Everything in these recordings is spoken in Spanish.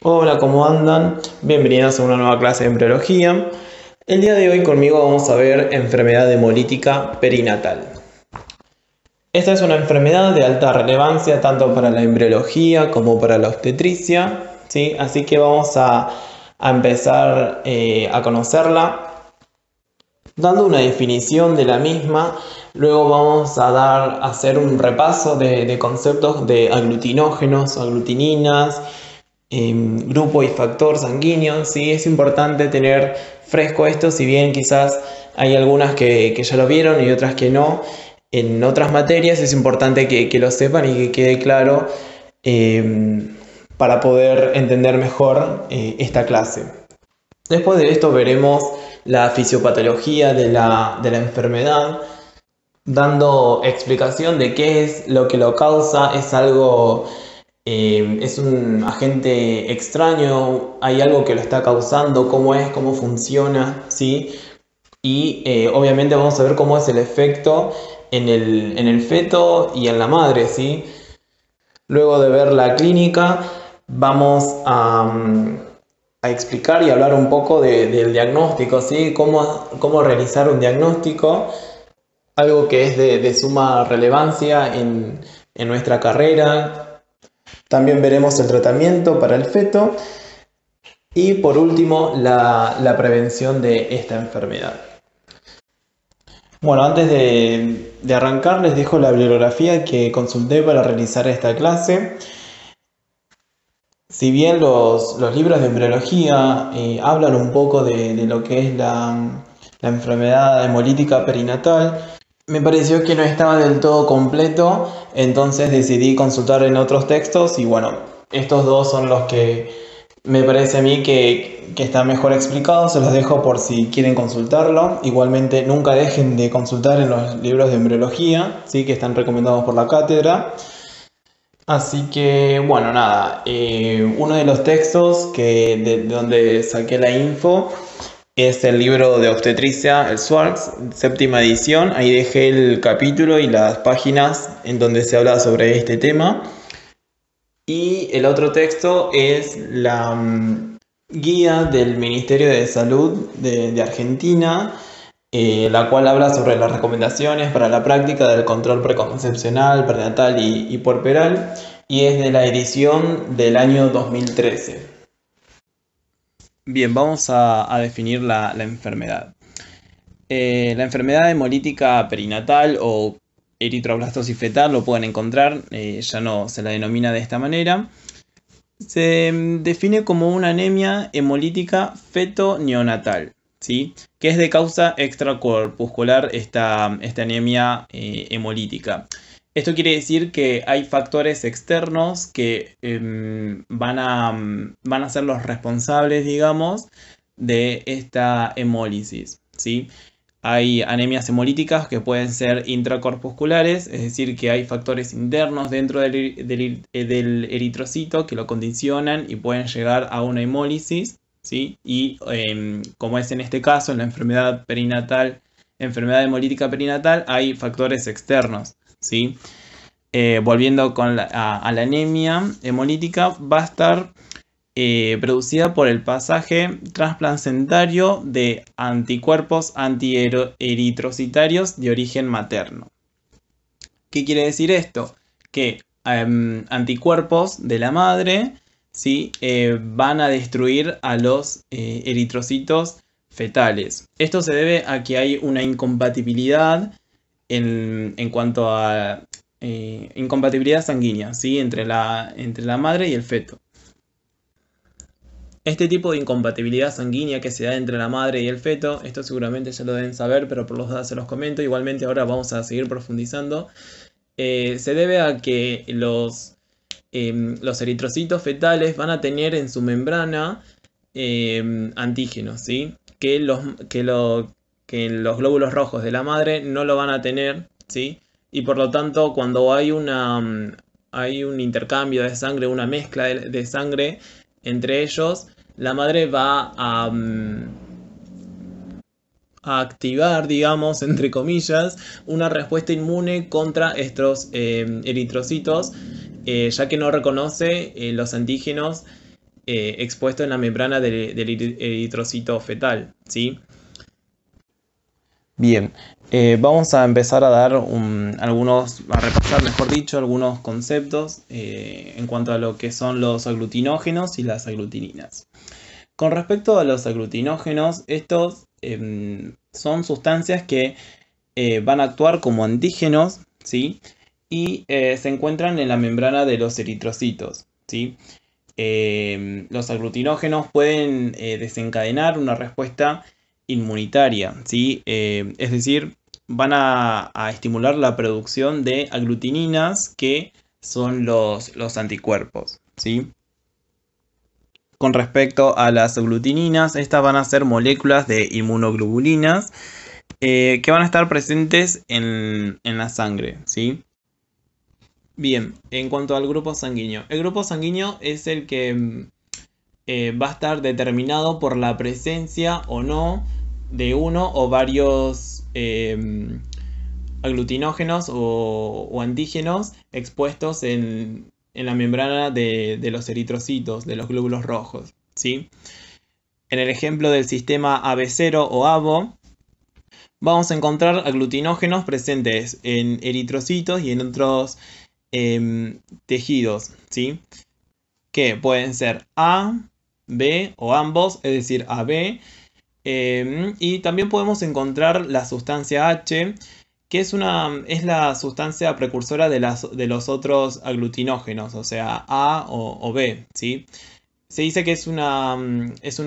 Hola, ¿cómo andan? Bienvenidos a una nueva clase de embriología. El día de hoy conmigo vamos a ver enfermedad hemolítica perinatal. Esta es una enfermedad de alta relevancia tanto para la embriología como para la obstetricia, ¿sí? Así que vamos a empezar a conocerla dando una definición de la misma. Luego vamos a hacer un repaso de conceptos de aglutinógenos, aglutininas, grupo y factor sanguíneo. ¿Sí? Es importante tener fresco esto, si bien quizás hay algunas que ya lo vieron y otras que no. En otras materias es importante que lo sepan y que quede claro para poder entender mejor esta clase. Después de esto veremos la fisiopatología de la enfermedad, dando explicación de qué es lo que lo causa. Es un agente extraño, hay algo que lo está causando, cómo funciona, ¿sí? Y obviamente vamos a ver cómo es el efecto en el feto y en la madre, ¿sí? Luego de ver la clínica, vamos a explicar y hablar un poco del diagnóstico, ¿sí? Cómo realizar un diagnóstico, algo que es de suma relevancia en nuestra carrera. También veremos el tratamiento para el feto y por último la prevención de esta enfermedad. Bueno, antes de arrancar les dejo la bibliografía que consulté para realizar esta clase. Si bien los libros de embriología hablan un poco de lo que es la enfermedad hemolítica perinatal, me pareció que no estaba del todo completo, entonces decidí consultar en otros textos y bueno, estos dos son los que me parece a mí que están mejor explicados. Se los dejo por si quieren consultarlo. Igualmente nunca dejen de consultar en los libros de embriología, ¿sí? Que están recomendados por la cátedra. Así que bueno, nada, uno de los textos de donde saqué la info es el libro de obstetricia, el Swartz, séptima edición. Ahí dejé el capítulo y las páginas en donde se habla sobre este tema. Y el otro texto es la guía del Ministerio de Salud de Argentina, la cual habla sobre las recomendaciones para la práctica del control preconcepcional, prenatal y puerperal, y es de la edición del año 2013. Bien, vamos a definir la enfermedad. La enfermedad hemolítica perinatal o eritroblastosis fetal lo pueden encontrar, ya no se la denomina de esta manera. Se define como una anemia hemolítica feto-neonatal, ¿sí? Que es de causa extracorpuscular esta anemia hemolítica. Esto quiere decir que hay factores externos que van a ser los responsables, digamos, de esta hemólisis, ¿sí? Hay anemias hemolíticas que pueden ser intracorpusculares, es decir, que hay factores internos dentro del eritrocito que lo condicionan y pueden llegar a una hemólisis, ¿sí? Y como es en este caso, en la enfermedad perinatal, enfermedad hemolítica perinatal, hay factores externos, ¿sí? Volviendo a la anemia hemolítica, va a estar producida por el pasaje transplacentario de anticuerpos antieritrocitarios de origen materno. ¿Qué quiere decir esto? Que anticuerpos de la madre, ¿sí? Van a destruir a los eritrocitos fetales. Esto se debe a que hay una incompatibilidad en cuanto a incompatibilidad sanguínea, ¿sí? entre la madre y el feto. Este tipo de incompatibilidad sanguínea que se da entre la madre y el feto, esto seguramente ya lo deben saber, pero por los datos se los comento. Igualmente ahora vamos a seguir profundizando. Se debe a que los eritrocitos fetales van a tener en su membrana antígenos, ¿sí? Que los glóbulos rojos de la madre no lo van a tener, ¿sí? Y por lo tanto, cuando hay un intercambio de sangre, una mezcla de sangre entre ellos, la madre va a activar, digamos, entre comillas, una respuesta inmune contra estos eritrocitos, ya que no reconoce los antígenos expuesto en la membrana del eritrocito fetal, ¿sí? Bien, vamos a empezar a dar a repasar, mejor dicho, algunos conceptos en cuanto a lo que son los aglutinógenos y las aglutininas. Con respecto a los aglutinógenos, estos son sustancias que van a actuar como antígenos, ¿sí? Y se encuentran en la membrana de los eritrocitos, ¿sí? Los aglutinógenos pueden desencadenar una respuesta inmunitaria, ¿sí? Es decir, van a estimular la producción de aglutininas que son los anticuerpos, ¿sí? Con respecto a las aglutininas, estas van a ser moléculas de inmunoglobulinas que van a estar presentes en la sangre, ¿sí? Bien, en cuanto al grupo sanguíneo. El grupo sanguíneo es el que va a estar determinado por la presencia o no de uno o varios aglutinógenos o antígenos expuestos en la membrana de los eritrocitos, de los glóbulos rojos, ¿sí? En el ejemplo del sistema AB0 o ABO, vamos a encontrar aglutinógenos presentes en eritrocitos y en otros tejidos, ¿sí? Que pueden ser A, B o ambos, es decir, AB. Y también podemos encontrar la sustancia H, que es la sustancia precursora de los otros aglutinógenos, o sea, A o B, ¿sí? Se dice que es una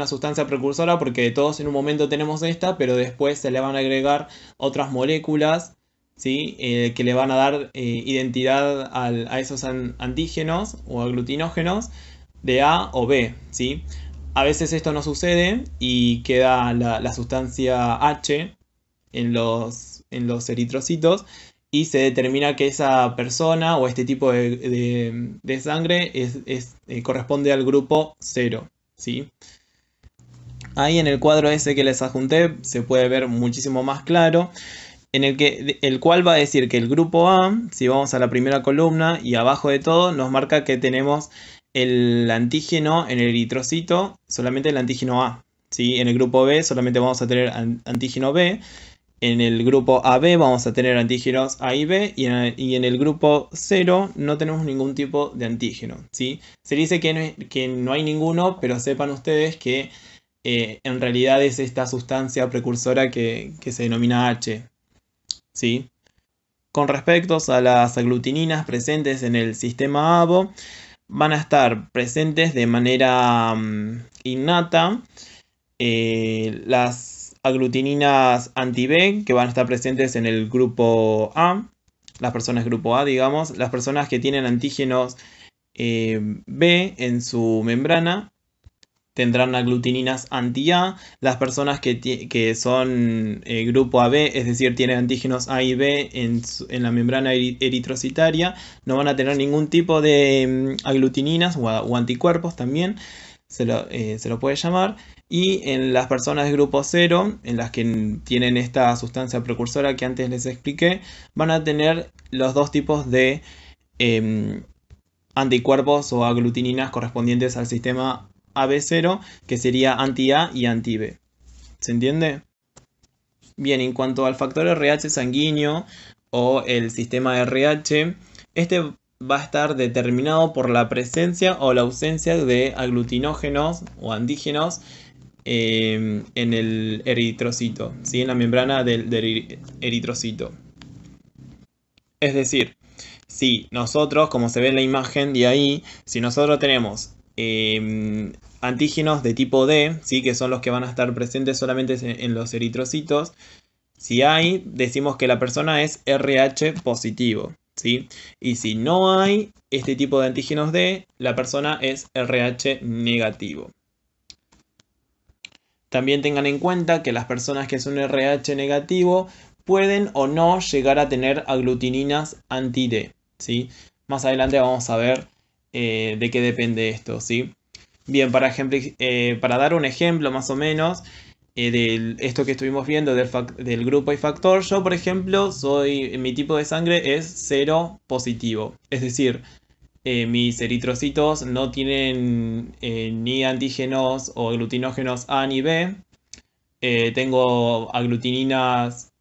sustancia precursora porque todos en un momento tenemos esta, pero después se le van a agregar otras moléculas, ¿sí? Que le van a dar identidad a esos antígenos o aglutinógenos de A o B, ¿sí? A veces esto no sucede y queda la sustancia H en los eritrocitos y se determina que esa persona o este tipo de sangre corresponde al grupo 0, ¿sí? Ahí en el cuadro ese que les adjunté se puede ver muchísimo más claro, en el cual va a decir que el grupo A, si vamos a la primera columna y abajo de todo, nos marca que tenemos el antígeno en el eritrocito, solamente el antígeno A, ¿sí? En el grupo B solamente vamos a tener antígeno B. En el grupo AB vamos a tener antígenos A y B y en el grupo 0 no tenemos ningún tipo de antígeno, ¿sí? Se dice que no hay ninguno, pero sepan ustedes que en realidad es esta sustancia precursora que se denomina H, ¿sí? Con respecto a las aglutininas presentes en el sistema ABO, van a estar presentes de manera innata las aglutininas anti-B que van a estar presentes en el grupo A, las personas grupo A, digamos, las personas que tienen antígenos B en su membrana tendrán aglutininas anti-A, las personas que son grupo AB, es decir, tienen antígenos A y B en la membrana eritrocitaria, no van a tener ningún tipo de aglutininas o anticuerpos también, se lo puede llamar. Y en las personas de grupo 0, en las que tienen esta sustancia precursora que antes les expliqué, van a tener los dos tipos de anticuerpos o aglutininas correspondientes al sistema AB0, que sería anti-A y anti-B. ¿Se entiende? Bien, en cuanto al factor RH sanguíneo o el sistema RH, este va a estar determinado por la presencia o la ausencia de aglutinógenos o antígenos en el eritrocito, ¿sí? En la membrana del eritrocito. Es decir, si nosotros, como se ve en la imagen de ahí, si nosotros tenemos antígenos de tipo D, ¿sí? Que son los que van a estar presentes solamente en los eritrocitos, si hay, decimos que la persona es RH positivo, ¿sí? Y si no hay este tipo de antígenos D, la persona es RH negativo. También tengan en cuenta que las personas que son RH negativo pueden o no llegar a tener aglutininas anti-D, ¿sí? Más adelante vamos a ver de qué depende esto, ¿sí? Bien, para dar un ejemplo más o menos de esto que estuvimos viendo del grupo y factor, yo por ejemplo mi tipo de sangre es 0 positivo, es decir, mis eritrocitos no tienen ni antígenos o aglutinógenos A ni B. Tengo aglutininas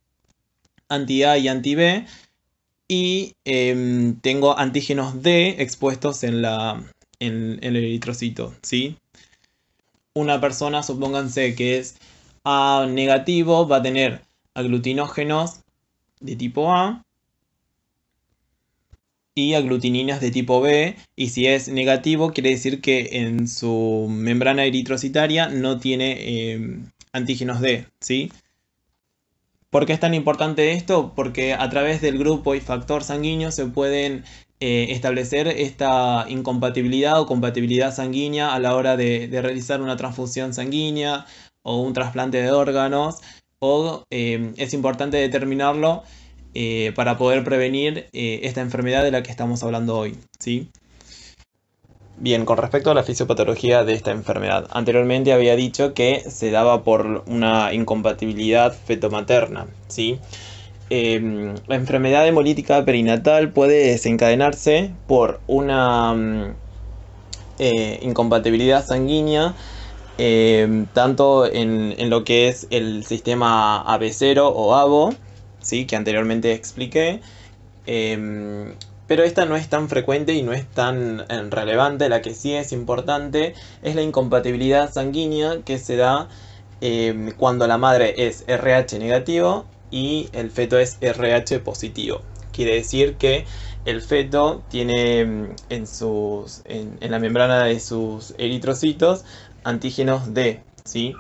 anti-A y anti-B. Y tengo antígenos D expuestos en el eritrocito, ¿sí? Una persona, supónganse que es A negativo, va a tener aglutinógenos de tipo A y aglutininas de tipo B, y si es negativo quiere decir que en su membrana eritrocitaria no tiene antígenos D, ¿sí? ¿Por qué es tan importante esto? Porque a través del grupo y factor sanguíneo se pueden establecer esta incompatibilidad o compatibilidad sanguínea a la hora de realizar una transfusión sanguínea o un trasplante de órganos, o es importante determinarlo para poder prevenir esta enfermedad de la que estamos hablando hoy, ¿sí? Bien, con respecto a la fisiopatología de esta enfermedad, anteriormente había dicho que se daba por una incompatibilidad fetomaterna, ¿sí? La enfermedad hemolítica perinatal puede desencadenarse por una incompatibilidad sanguínea, tanto en lo que es el sistema AB0 o ABO, ¿sí? Que anteriormente expliqué. Pero esta no es tan frecuente y no es tan relevante. La que sí es importante es la incompatibilidad sanguínea que se da cuando la madre es RH negativo y el feto es RH positivo. Quiere decir que el feto tiene en la membrana de sus eritrocitos antígenos D, ¿sí?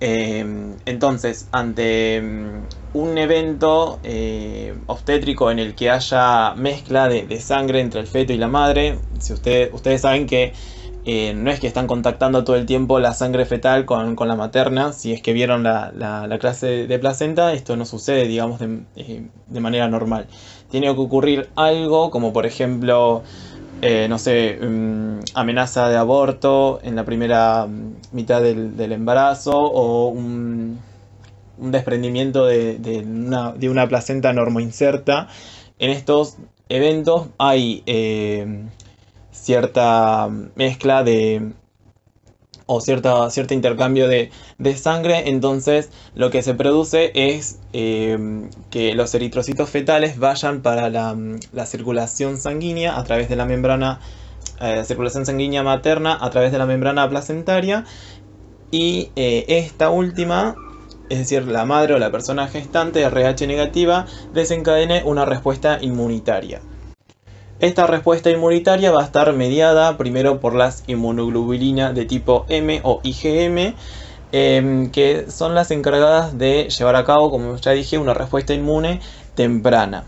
Entonces, ante un evento obstétrico en el que haya mezcla de sangre entre el feto y la madre, si ustedes saben que no es que están contactando todo el tiempo la sangre fetal con la materna, si es que vieron la clase de placenta, esto no sucede, digamos, de manera normal. Tiene que ocurrir algo, como por ejemplo no sé, amenaza de aborto en la primera mitad del embarazo, o un desprendimiento de una placenta normoinserta. En estos eventos hay cierta mezcla o cierto intercambio de sangre. Entonces lo que se produce es que los eritrocitos fetales vayan para la circulación sanguínea a través de la membrana, circulación sanguínea materna a través de la membrana placentaria, y esta última, es decir, la madre o la persona gestante RH negativa, desencadene una respuesta inmunitaria. Esta respuesta inmunitaria va a estar mediada primero por las inmunoglobulinas de tipo M o IgM, que son las encargadas de llevar a cabo, como ya dije, una respuesta inmune temprana,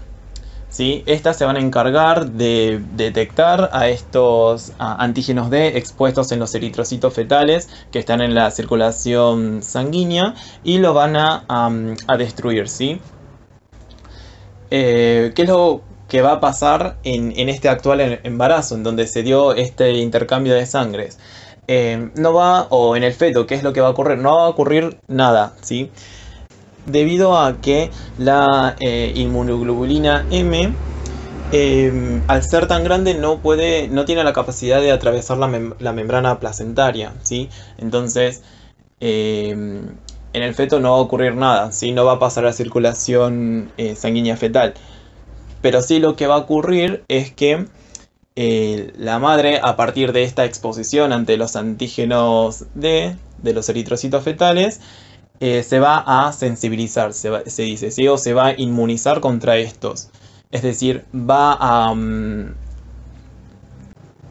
¿sí? Estas se van a encargar de detectar a estos antígenos D expuestos en los eritrocitos fetales que están en la circulación sanguínea, y lo van a destruir, ¿sí? ¿Qué es lo que va a pasar en este actual embarazo, en donde se dio este intercambio de sangres? No va, o en el feto, ¿qué es lo que va a ocurrir? No va a ocurrir nada, ¿sí? Debido a que la inmunoglobulina M, al ser tan grande, no tiene la capacidad de atravesar la membrana placentaria, ¿sí? Entonces, en el feto no va a ocurrir nada, ¿sí? No va a pasar a circulación sanguínea fetal. Pero sí, lo que va a ocurrir es que la madre, a partir de esta exposición ante los antígenos de los eritrocitos fetales, se va a sensibilizar, se dice, ¿sí? O se va a inmunizar contra estos. Es decir, va a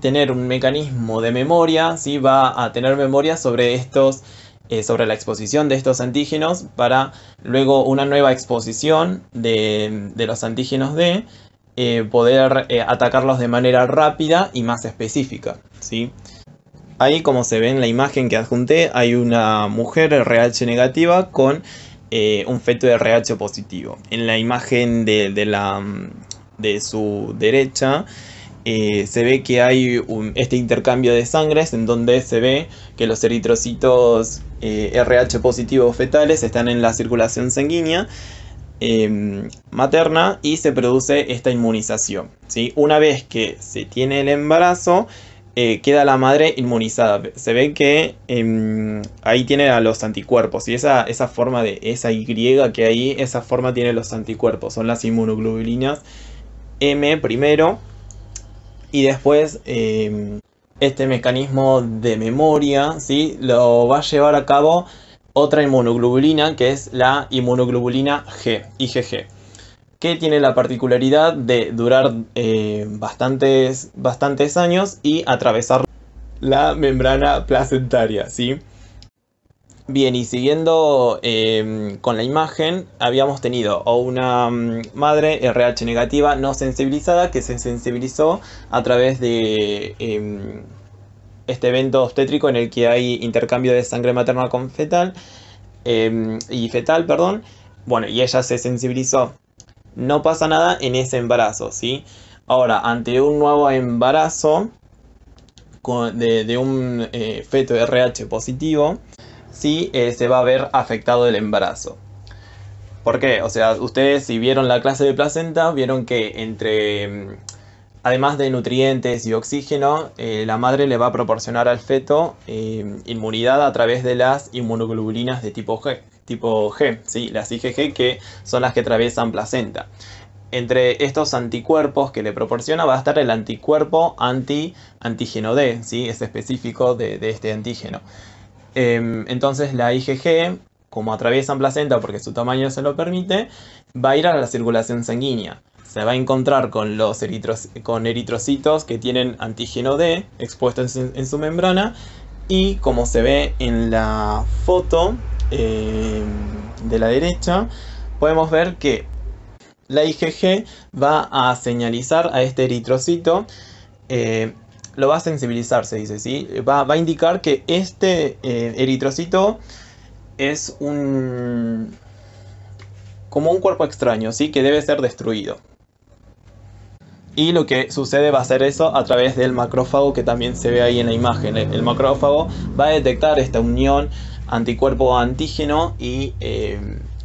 tener un mecanismo de memoria, ¿sí? Va a tener memoria sobre estos, sobre la exposición de estos antígenos, para luego una nueva exposición de los antígenos D, poder atacarlos de manera rápida y más específica, ¿sí? Ahí, como se ve en la imagen que adjunté, hay una mujer RH negativa con un feto de RH positivo. En la imagen de su derecha se ve que hay este intercambio de sangres, en donde se ve que los eritrocitos RH positivos fetales están en la circulación sanguínea, materna y se produce esta inmunización, ¿sí? Una vez que se tiene el embarazo, queda la madre inmunizada. Se ve que ahí tiene a los anticuerpos y esa forma de esa Y que ahí, esa forma tiene los anticuerpos, son las inmunoglobulinas M primero y después este mecanismo de memoria, ¿sí? Lo va a llevar a cabo otra inmunoglobulina que es la inmunoglobulina G, IgG, que tiene la particularidad de durar bastantes años y atravesar la membrana placentaria, ¿sí? Bien, y siguiendo con la imagen, habíamos tenido a una madre RH negativa no sensibilizada que se sensibilizó a través de este evento obstétrico en el que hay intercambio de sangre materna con fetal y fetal, perdón. Bueno, y ella se sensibilizó. No pasa nada en ese embarazo, ¿sí? Ahora, ante un nuevo embarazo de un feto RH positivo, sí se va a ver afectado el embarazo. ¿Por qué? O sea, ustedes si vieron la clase de placenta, vieron que además de nutrientes y oxígeno, la madre le va a proporcionar al feto inmunidad a través de las inmunoglobulinas de tipo G, ¿sí? Las IgG, que son las que atraviesan placenta. Entre estos anticuerpos que le proporciona va a estar el anticuerpo antígeno D, ¿sí? Es específico de este antígeno. Entonces la IgG, como atraviesan placenta porque su tamaño se lo permite, va a ir a la circulación sanguínea. Se va a encontrar con los eritrocitos que tienen antígeno D expuestos en su membrana, y como se ve en la foto de la derecha, podemos ver que la IgG va a señalizar a este eritrocito, lo va a sensibilizar, se dice, ¿sí? Va a indicar que este eritrocito es como un cuerpo extraño, ¿sí? Que debe ser destruido. Y lo que sucede va a ser eso a través del macrófago que también se ve ahí en la imagen. El macrófago va a detectar esta unión anticuerpo-antígeno y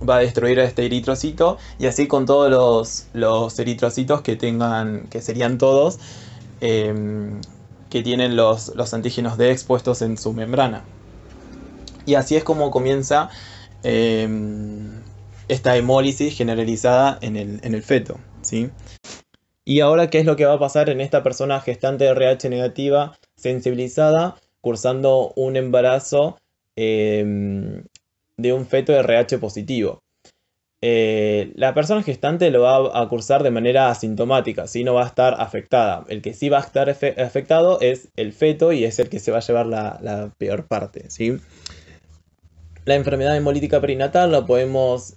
va a destruir a este eritrocito, y así con todos los eritrocitos que serían todos, que tienen los antígenos D expuestos en su membrana. Y así es como comienza esta hemólisis generalizada en el feto, ¿sí? Y ahora, ¿qué es lo que va a pasar en esta persona gestante de RH negativa sensibilizada cursando un embarazo de un feto de RH positivo? La persona gestante lo va a cursar de manera asintomática, ¿sí? No va a estar afectada. El que sí va a estar afectado es el feto y es el que se va a llevar la peor parte, ¿sí? La enfermedad hemolítica perinatal la podemos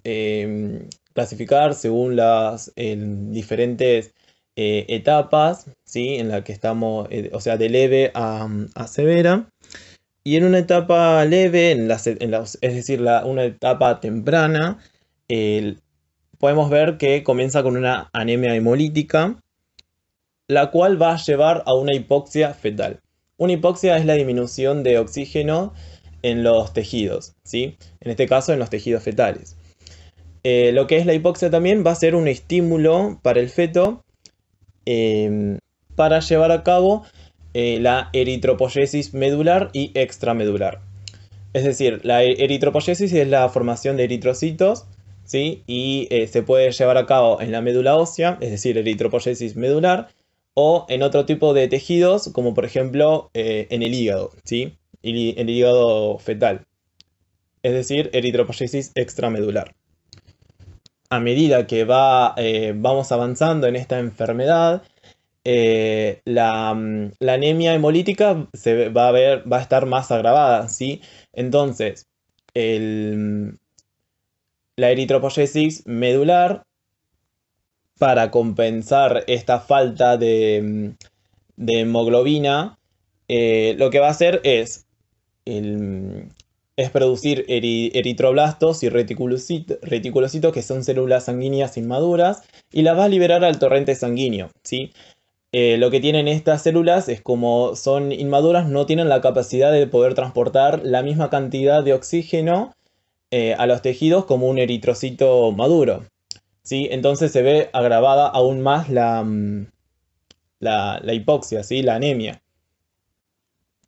clasificar según las diferentes etapas, ¿sí? En la que estamos, o sea, de leve a severa. Y en una etapa leve, es decir, una etapa temprana, podemos ver que comienza con una anemia hemolítica, la cual va a llevar a una hipoxia fetal. Una hipoxia es la disminución de oxígeno en los tejidos, ¿sí? En este caso en los tejidos fetales. Lo que es la hipoxia también va a ser un estímulo para el feto para llevar a cabo la eritropoyesis medular y extramedular. Es decir, la eritropoyesis es la formación de eritrocitos, ¿sí? Y se puede llevar a cabo en la médula ósea, es decir, eritropoyesis medular, o en otro tipo de tejidos, como por ejemplo en el hígado, ¿sí? El hígado fetal, es decir, eritropoyesis extramedular. A medida que vamos avanzando en esta enfermedad, la anemia hemolítica va a estar más agravada, ¿sí? Entonces, la eritropoyesis medular, para compensar esta falta de hemoglobina, lo que va a hacer es producir eritroblastos y reticulocitos, que son células sanguíneas inmaduras, y las va a liberar al torrente sanguíneo, ¿sí? Lo que tienen estas células es, como son inmaduras, no tienen la capacidad de poder transportar la misma cantidad de oxígeno a los tejidos como un eritrocito maduro. ¿sí? Entonces se ve agravada aún más la hipoxia, ¿sí? La anemia.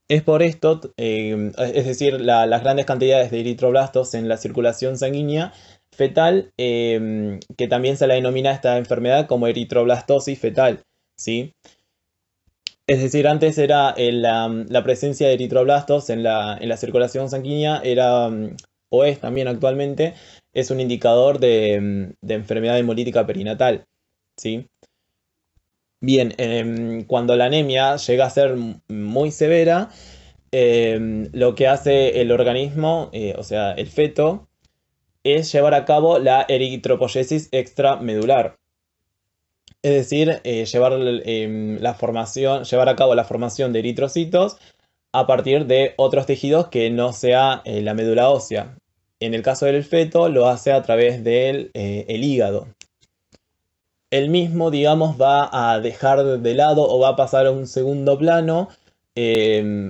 Es por esto, es decir, las grandes cantidades de eritroblastos en la circulación sanguínea fetal, que también se la denomina esta enfermedad como eritroblastosis fetal, ¿sí? Es decir, antes era la presencia de eritroblastos en la circulación sanguínea, o es también actualmente, es un indicador de enfermedad hemolítica perinatal, ¿sí? Bien, cuando la anemia llega a ser muy severa, lo que hace el organismo, o sea, el feto, es llevar a cabo la eritropoyesis extramedular. Es decir, llevar a cabo la formación de eritrocitos a partir de otros tejidos que no sea la médula ósea. En el caso del feto lo hace a través del el hígado. El mismo, digamos, va a dejar de lado o va a pasar a un segundo plano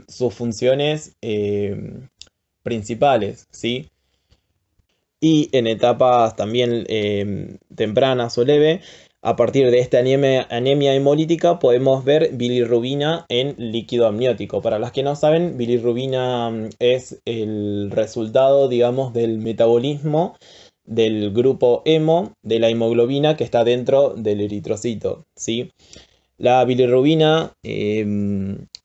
sus funciones principales, ¿sí? Y en etapas también tempranas o leve, a partir de esta anemia hemolítica podemos ver bilirrubina en líquido amniótico. Para las que no saben, bilirrubina es el resultado, digamos, del metabolismo del grupo hemo de la hemoglobina que está dentro del eritrocito, ¿sí? La bilirrubina,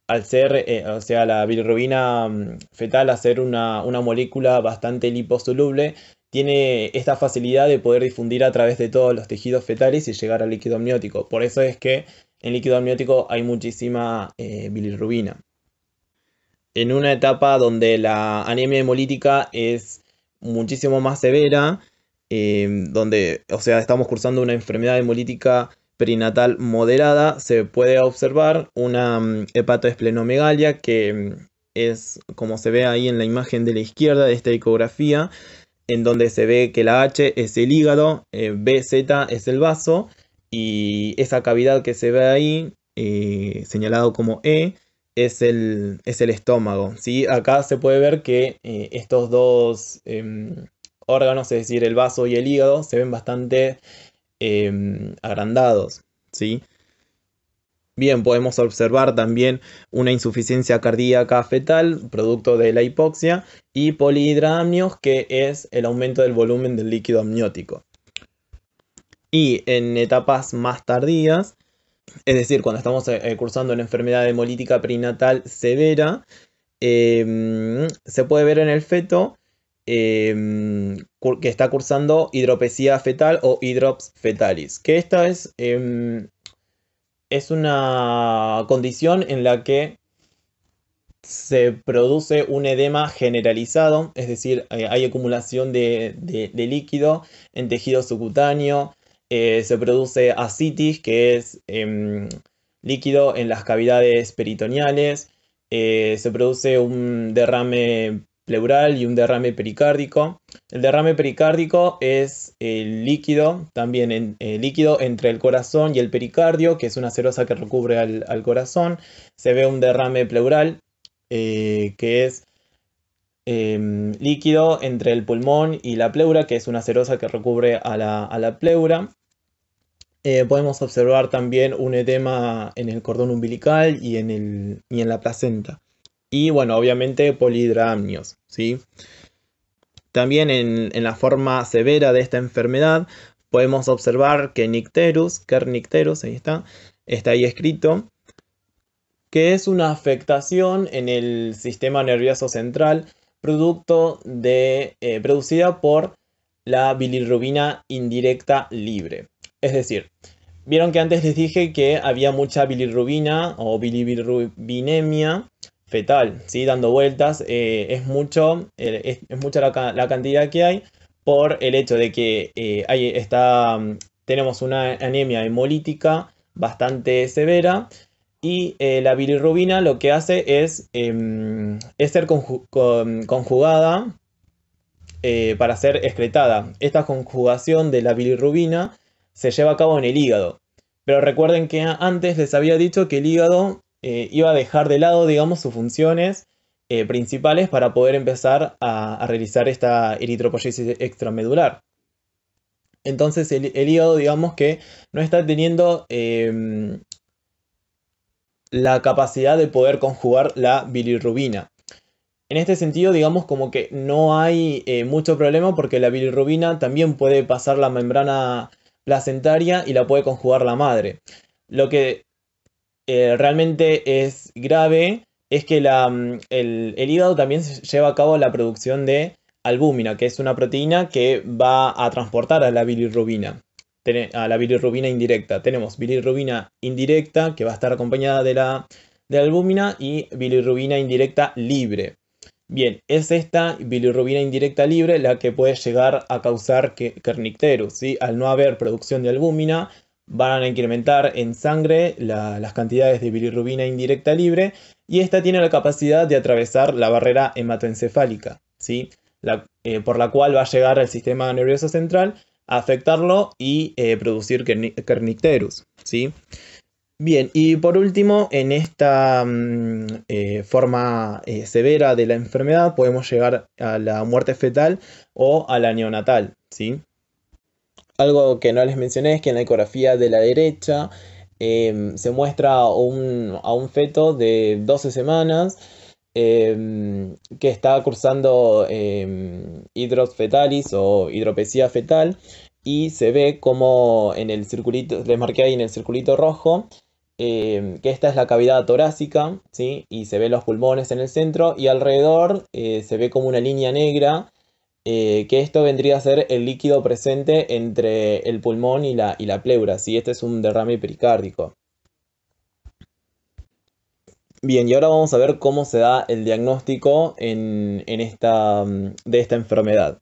al ser, o sea, la bilirrubina fetal, al ser una molécula bastante liposoluble, tiene esta facilidad de poder difundir a través de todos los tejidos fetales y llegar al líquido amniótico. Por eso es que en líquido amniótico hay muchísima bilirrubina. En una etapa donde la anemia hemolítica es muchísimo más severa, donde, o sea, estamos cursando una enfermedad hemolítica perinatal moderada, se puede observar una hepatoesplenomegalia que es como se ve ahí en la imagen de la izquierda de esta ecografía, en donde se ve que la H es el hígado, BZ es el vaso, y esa cavidad que se ve ahí, señalado como E, es el estómago, ¿sí? Acá se puede ver que estos dos órganos, es decir, el vaso y el hígado, se ven bastante agrandados, ¿sí? Bien, podemos observar también una insuficiencia cardíaca fetal, producto de la hipoxia, y polihidramnios, que es el aumento del volumen del líquido amniótico. Y en etapas más tardías, es decir, cuando estamos cursando una enfermedad hemolítica perinatal severa, se puede ver en el feto que está cursando hidropesía fetal o hidrops fetalis, que esta es una condición en la que se produce un edema generalizado, es decir, hay acumulación de líquido en tejido subcutáneo, se produce ascitis, que es líquido en las cavidades peritoneales, se produce un derrame pleural y un derrame pericárdico. El derrame pericárdico es el líquido, también líquido entre el corazón y el pericardio, que es una serosa que recubre al corazón. Se ve un derrame pleural, que es líquido entre el pulmón y la pleura, que es una serosa que recubre a la pleura. Podemos observar también un edema en el cordón umbilical y en la placenta. Y bueno, obviamente polihidramnios, ¿sí? También en la forma severa de esta enfermedad podemos observar que Kernicterus, ahí está ahí escrito, que es una afectación en el sistema nervioso central producida por la bilirrubina indirecta libre. Es decir, vieron que antes les dije que había mucha bilirrubina o bilirrubinemia fetal, ¿sí? Dando vueltas, es mucha la cantidad que hay por el hecho de que tenemos una anemia hemolítica bastante severa, y la bilirrubina lo que hace es ser conjugada para ser excretada. Esta conjugación de la bilirrubina se lleva a cabo en el hígado. Pero recuerden que antes les había dicho que el hígado iba a dejar de lado, digamos, sus funciones principales para poder empezar a realizar esta eritropoyesis extramedular. Entonces el hígado, digamos que no está teniendo la capacidad de poder conjugar la bilirrubina. En este sentido, digamos como que no hay mucho problema porque la bilirrubina también puede pasar la membrana placentaria y la puede conjugar la madre. Lo que realmente es grave es que el hígado también lleva a cabo la producción de albúmina, que es una proteína que va a transportar a la bilirrubina. A la bilirrubina indirecta. Tenemos bilirrubina indirecta, que va a estar acompañada de la albúmina, y bilirrubina indirecta libre. Bien, es esta bilirrubina indirecta libre la que puede llegar a causar kernicterus, ¿sí? Al no haber producción de albúmina, van a incrementar en sangre las cantidades de bilirrubina indirecta libre, y esta tiene la capacidad de atravesar la barrera hematoencefálica, ¿sí? Por la cual va a llegar al sistema nervioso central, a afectarlo y producir kernicterus, ¿sí? Bien, y por último, en esta forma severa de la enfermedad podemos llegar a la muerte fetal o a la neonatal, ¿sí? Algo que no les mencioné es que en la ecografía de la derecha se muestra a un feto de 12 semanas que está cursando hidros fetalis o hidropesía fetal, y se ve como en el circulito, les marqué ahí en el circulito rojo, que esta es la cavidad torácica, ¿sí? Y se ven los pulmones en el centro y alrededor se ve como una línea negra, que esto vendría a ser el líquido presente entre el pulmón y la pleura, ¿sí? Este es un derrame pericárdico. Bien, y ahora vamos a ver cómo se da el diagnóstico de esta enfermedad.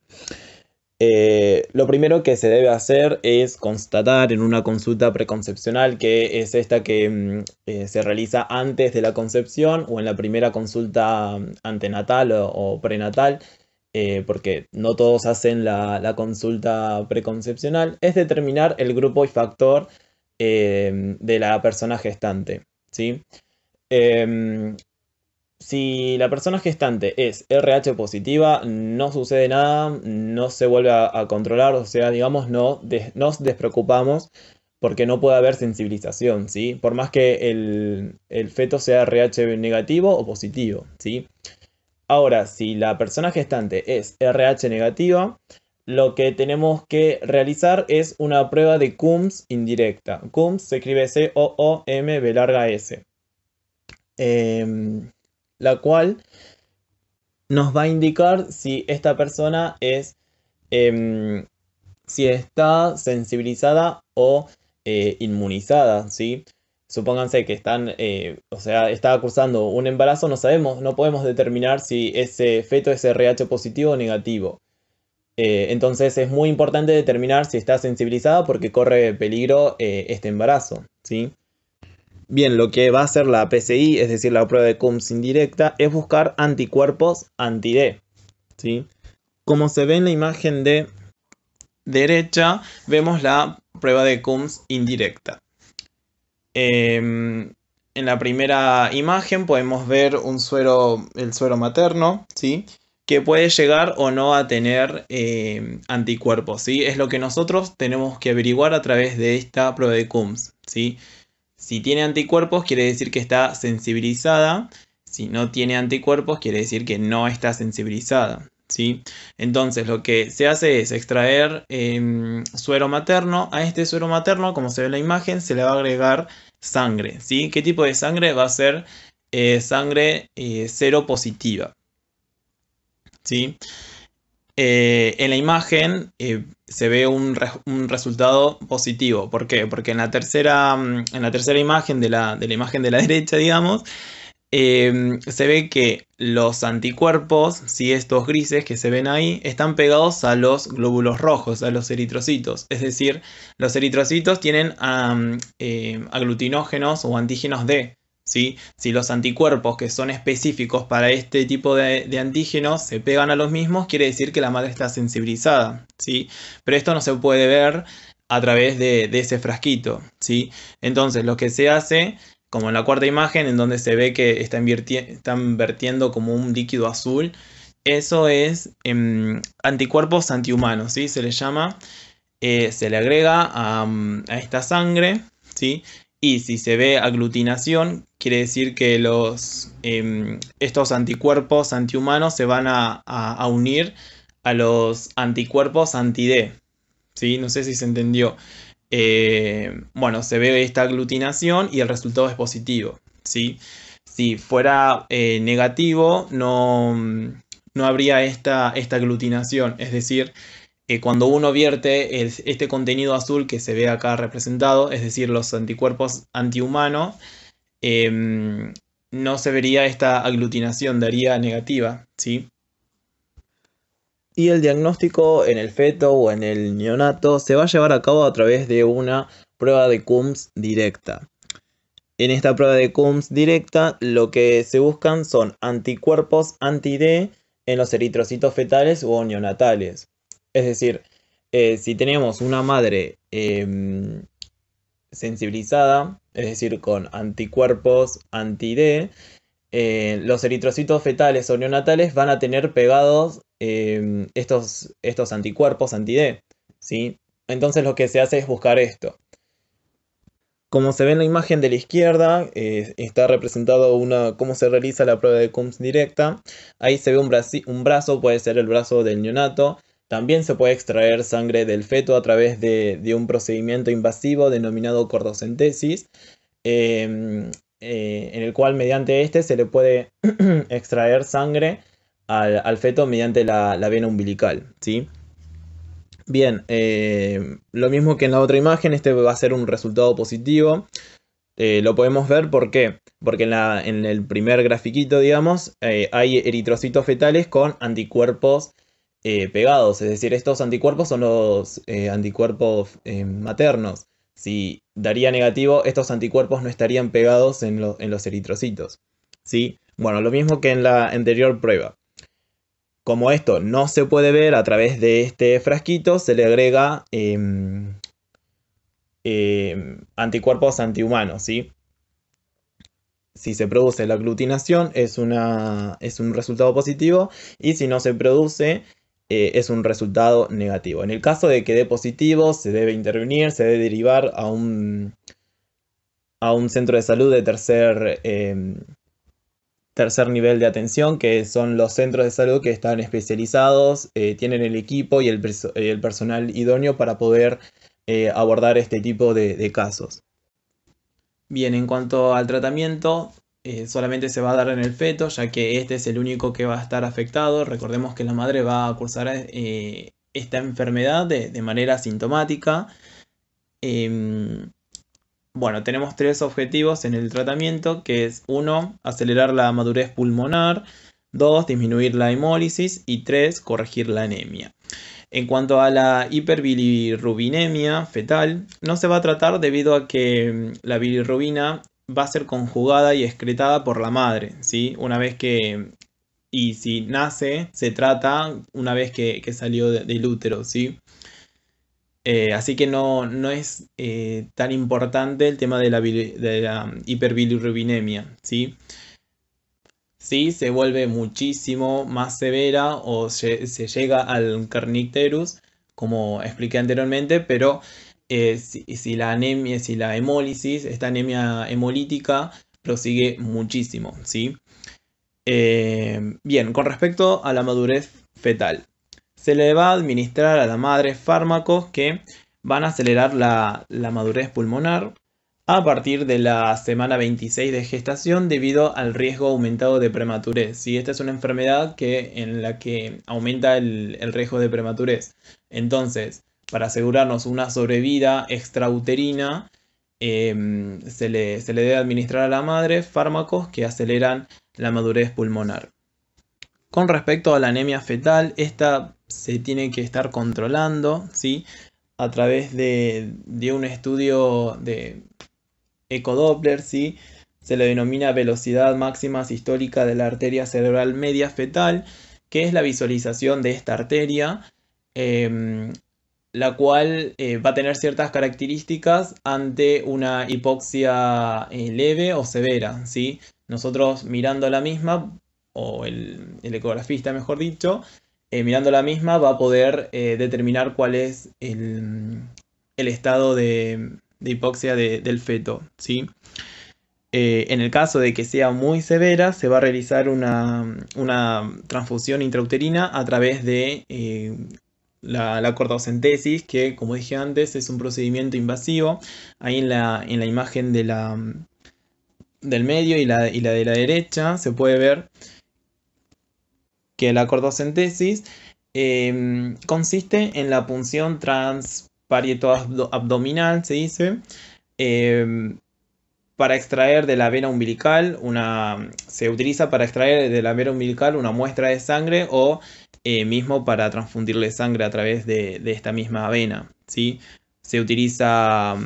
Lo primero que se debe hacer es constatar en una consulta preconcepcional, que es esta que se realiza antes de la concepción o en la primera consulta antenatal o prenatal, porque no todos hacen la consulta preconcepcional, es determinar el grupo y factor de la persona gestante, ¿sí? Em, si la persona gestante es RH positiva, no sucede nada, no se vuelve a controlar, o sea, digamos, nos despreocupamos porque no puede haber sensibilización, ¿sí? Por más que el feto sea RH negativo o positivo, ¿sí? Ahora, si la persona gestante es RH negativa, lo que tenemos que realizar es una prueba de Coombs indirecta. Coombs se escribe C-O-O-M-B larga S. La cual nos va a indicar si esta persona em, si está sensibilizada o inmunizada, ¿sí? Supónganse que o sea, está cursando un embarazo, no podemos determinar si ese feto es RH positivo o negativo. Entonces es muy importante determinar si está sensibilizada porque corre peligro este embarazo, ¿sí? Bien, lo que va a hacer la PCI, es decir, la prueba de Coombs indirecta, es buscar anticuerpos anti-D, ¿sí? Como se ve en la imagen de derecha, vemos la prueba de Coombs indirecta. En la primera imagen podemos ver el suero materno, ¿sí? Que puede llegar o no a tener anticuerpos, ¿sí? Es lo que nosotros tenemos que averiguar a través de esta prueba de Coombs, ¿sí? Si tiene anticuerpos, quiere decir que está sensibilizada. Si no tiene anticuerpos, quiere decir que no está sensibilizada, ¿sí? Entonces, lo que se hace es extraer suero materno. A este suero materno, como se ve en la imagen, se le va a agregar sangre, ¿sí? ¿Qué tipo de sangre? Va a ser sangre cero positiva, ¿sí? En la imagen se ve un resultado positivo. ¿Por qué? Porque en la tercera imagen de la imagen de la derecha, digamos, se ve que los anticuerpos, ¿sí? Estos grises que se ven ahí, están pegados a los glóbulos rojos, a los eritrocitos. Es decir, los eritrocitos tienen aglutinógenos o antígenos D, ¿sí? Si los anticuerpos que son específicos para este tipo de antígenos se pegan a los mismos, quiere decir que la madre está sensibilizada, ¿sí? Pero esto no se puede ver a través de ese frasquito, ¿sí? Entonces lo que se hace, como en la cuarta imagen, en donde se ve que están vertiendo como un líquido azul, eso es anticuerpos antihumanos, ¿sí? Se les llama. se le agrega a esta sangre, ¿sí? Y si se ve aglutinación, quiere decir que estos anticuerpos antihumanos se van a unir a los anticuerpos anti-D, ¿sí? No sé si se entendió. Bueno, se ve esta aglutinación y el resultado es positivo, ¿sí? Si fuera negativo, no habría esta aglutinación, es decir, cuando uno vierte este contenido azul que se ve acá representado, es decir, los anticuerpos antihumanos, no se vería esta aglutinación, daría negativa, ¿sí? Y el diagnóstico en el feto o en el neonato se va a llevar a cabo a través de una prueba de Coombs directa. En esta prueba de Coombs directa, lo que se buscan son anticuerpos anti-D en los eritrocitos fetales o neonatales. Es decir, si tenemos una madre sensibilizada, es decir, con anticuerpos anti-D, los eritrocitos fetales o neonatales van a tener pegados estos anticuerpos anti-D, ¿sí? Entonces lo que se hace es buscar esto. Como se ve en la imagen de la izquierda, está representado cómo se realiza la prueba de Coombs directa. Ahí se ve un brazo, puede ser el brazo del neonato. También se puede extraer sangre del feto a través de un procedimiento invasivo denominado cordocentesis, en el cual mediante este se le puede extraer sangre al feto mediante la vena umbilical, ¿sí? Bien, lo mismo que en la otra imagen, este va a ser un resultado positivo. Lo podemos ver, ¿por qué? Porque en el primer grafiquito, digamos, hay eritrocitos fetales con anticuerpos pegados. Es decir, estos anticuerpos son los anticuerpos maternos. Si daría negativo, estos anticuerpos no estarían pegados en los eritrocitos, ¿sí? Bueno, lo mismo que en la anterior prueba. Como esto no se puede ver a través de este frasquito, se le agrega anticuerpos antihumanos, ¿sí? Si se produce la aglutinación es un resultado positivo, y si no se produce es un resultado negativo. En el caso de que dé positivo, se debe intervenir, se debe derivar a un centro de salud de tercer nivel de atención, que son los centros de salud que están especializados, tienen el equipo y el personal idóneo para poder abordar este tipo de casos. Bien, en cuanto al tratamiento, solamente se va a dar en el feto, ya que este es el único que va a estar afectado. Recordemos que la madre va a cursar esta enfermedad de manera sintomática. Bueno, tenemos tres objetivos en el tratamiento, que es 1, acelerar la madurez pulmonar; 2, disminuir la hemólisis; y 3, corregir la anemia. En cuanto a la hiperbilirrubinemia fetal, no se va a tratar debido a que la bilirrubina va a ser conjugada y excretada por la madre, ¿sí? Y si nace, se trata una vez que salió del útero, ¿sí? Así que no es tan importante el tema de la hiperbilirrubinemia, ¿sí? Sí, se vuelve muchísimo más severa o se llega al kernicterus, como expliqué anteriormente, pero si la anemia, si la hemólisis, esta anemia hemolítica prosigue muchísimo, ¿sí? Bien, con respecto a la madurez fetal, se le va a administrar a la madre fármacos que van a acelerar la madurez pulmonar a partir de la semana 26 de gestación, debido al riesgo aumentado de prematurez. ¿Sí? Esta es una enfermedad en la que aumenta el riesgo de prematurez. Entonces, para asegurarnos una sobrevida extrauterina, se le debe administrar a la madre fármacos que aceleran la madurez pulmonar. Con respecto a la anemia fetal, esta se tiene que estar controlando, ¿sí? A través de un estudio de ecodoppler, ¿sí? Se le denomina velocidad máxima sistólica de la arteria cerebral media fetal, que es la visualización de esta arteria, la cual va a tener ciertas características ante una hipoxia leve o severa, ¿sí? Nosotros mirando la misma, o el ecografista mejor dicho, mirando la misma va a poder determinar cuál es el estado de hipoxia del feto, ¿sí? En el caso de que sea muy severa, se va a realizar una transfusión intrauterina a través de la cortocentesis, que como dije antes es un procedimiento invasivo. Ahí en la imagen del medio y la de la derecha se puede ver que la cortocentesis consiste en la punción transparieto-abdominal, se dice, eh, para extraer de la vena umbilical se utiliza para extraer de la vena umbilical una muestra de sangre o mismo para transfundirle sangre a través de esta misma vena, ¿sí? Se utiliza,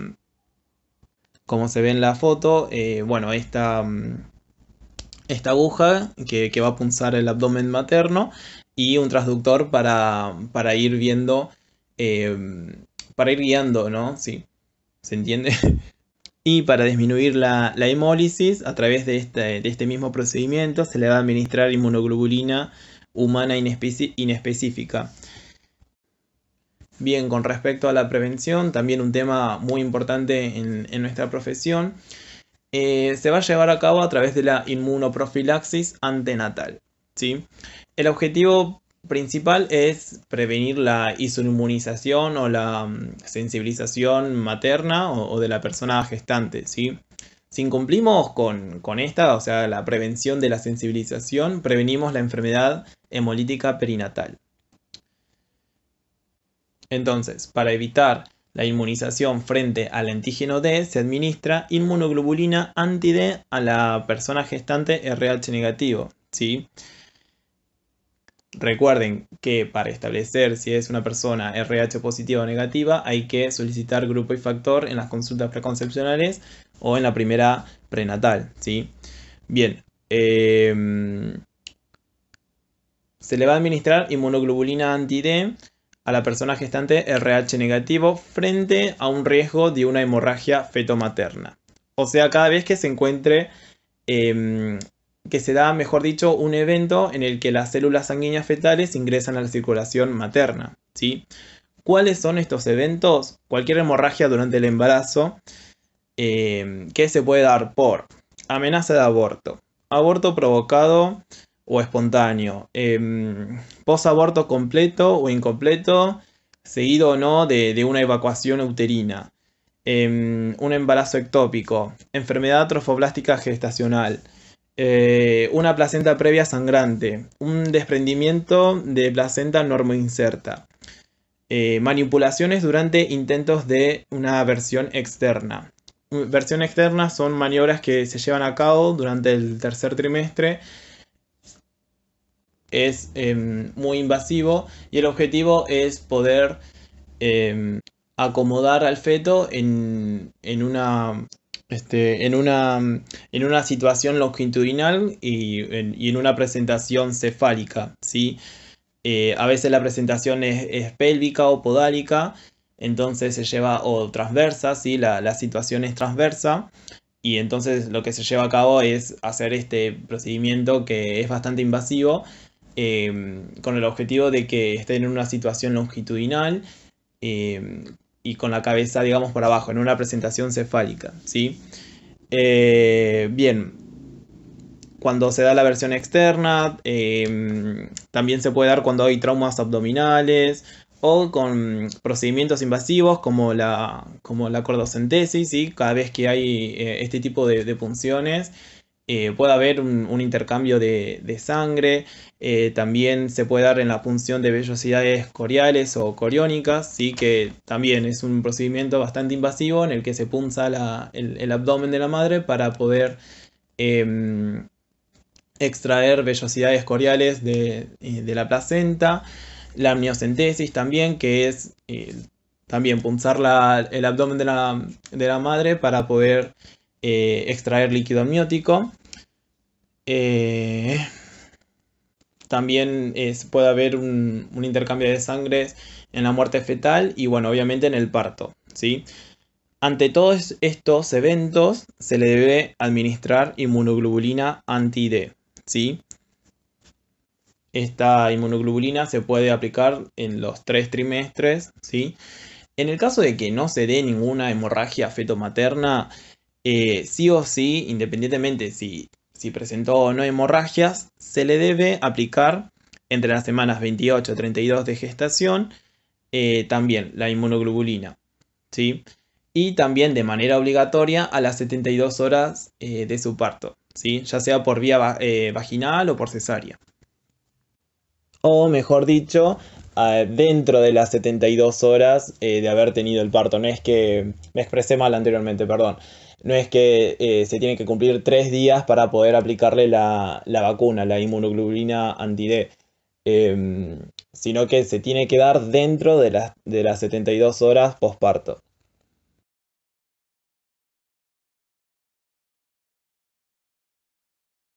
como se ve en la foto, bueno, esta aguja que va a punzar el abdomen materno y un transductor para ir viendo, eh, para ir guiando, ¿no? Sí, ¿se entiende? Y para disminuir la hemólisis, a través de este mismo procedimiento, se le va a administrar inmunoglobulina humana inespecífica. Bien, con respecto a la prevención, también un tema muy importante en nuestra profesión, se va a llevar a cabo a través de la inmunoprofilaxis antenatal, ¿sí? El objetivo principal es prevenir la isoinmunización o la sensibilización materna o de la persona gestante, ¿sí? Si incumplimos con esta, o sea, la prevención de la sensibilización, prevenimos la enfermedad hemolítica perinatal. Entonces, para evitar la inmunización frente al antígeno D, se administra inmunoglobulina anti-D a la persona gestante RH negativo, ¿sí? Recuerden que para establecer si es una persona RH positiva o negativa hay que solicitar grupo y factor en las consultas preconcepcionales o en la primera prenatal, ¿sí? Bien, se le va a administrar inmunoglobulina anti-D a la persona gestante RH negativo frente a un riesgo de una hemorragia fetomaterna. O sea, cada vez que se encuentre, que se da, mejor dicho, un evento en el que las células sanguíneas fetales ingresan a la circulación materna, ¿sí? ¿Cuáles son estos eventos? Cualquier hemorragia durante el embarazo, que se puede dar por amenaza de aborto, aborto provocado o espontáneo, posaborto completo o incompleto, seguido o no de una evacuación uterina, un embarazo ectópico, enfermedad trofoblástica gestacional, una placenta previa sangrante, un desprendimiento de placenta normoinserta, manipulaciones durante intentos de una versión externa. Versión externa son maniobras que se llevan a cabo durante el tercer trimestre. Es muy invasivo y el objetivo es poder acomodar al feto en una situación longitudinal y en una presentación cefálica, ¿sí? A veces la presentación es pélvica o podálica, entonces se lleva, o transversa, ¿sí? La situación es transversa, y entonces lo que se lleva a cabo es hacer este procedimiento que es bastante invasivo, con el objetivo de que estén en una situación longitudinal y con la cabeza, digamos, por abajo, en una presentación cefálica, ¿sí? Bien, cuando se da la versión externa, también se puede dar cuando hay traumas abdominales o con procedimientos invasivos como la cordocentesis, ¿sí? Cada vez que hay este tipo de punciones, puede haber un intercambio de sangre. También se puede dar en la punción de vellosidades coriales o coriónicas, ¿sí? Que también es un procedimiento bastante invasivo en el que se punza el abdomen de la madre para poder extraer vellosidades coriales de la placenta. La amniocentesis también, que es también punzar el abdomen de la madre para poder extraer líquido amniótico. También puede haber un intercambio de sangre en la muerte fetal y bueno, obviamente en el parto, ¿sí? Ante todos estos eventos se le debe administrar inmunoglobulina anti-D, ¿sí? esta inmunoglobulina se puede aplicar en los 3 trimestres, ¿sí? En el caso de que no se dé ninguna hemorragia feto-materna, sí o sí, independientemente si presentó o no hemorragias, se le debe aplicar entre las semanas 28 y 32 de gestación también la inmunoglobulina, ¿sí? Y también de manera obligatoria a las 72 horas de su parto, ¿sí? Ya sea por vía vaginal o por cesárea. O mejor dicho, dentro de las 72 horas de haber tenido el parto. No es que me expresé mal anteriormente, perdón. No es que se tiene que cumplir 3 días para poder aplicarle la vacuna, la inmunoglobulina anti-D, sino que se tiene que dar dentro de las 72 horas posparto.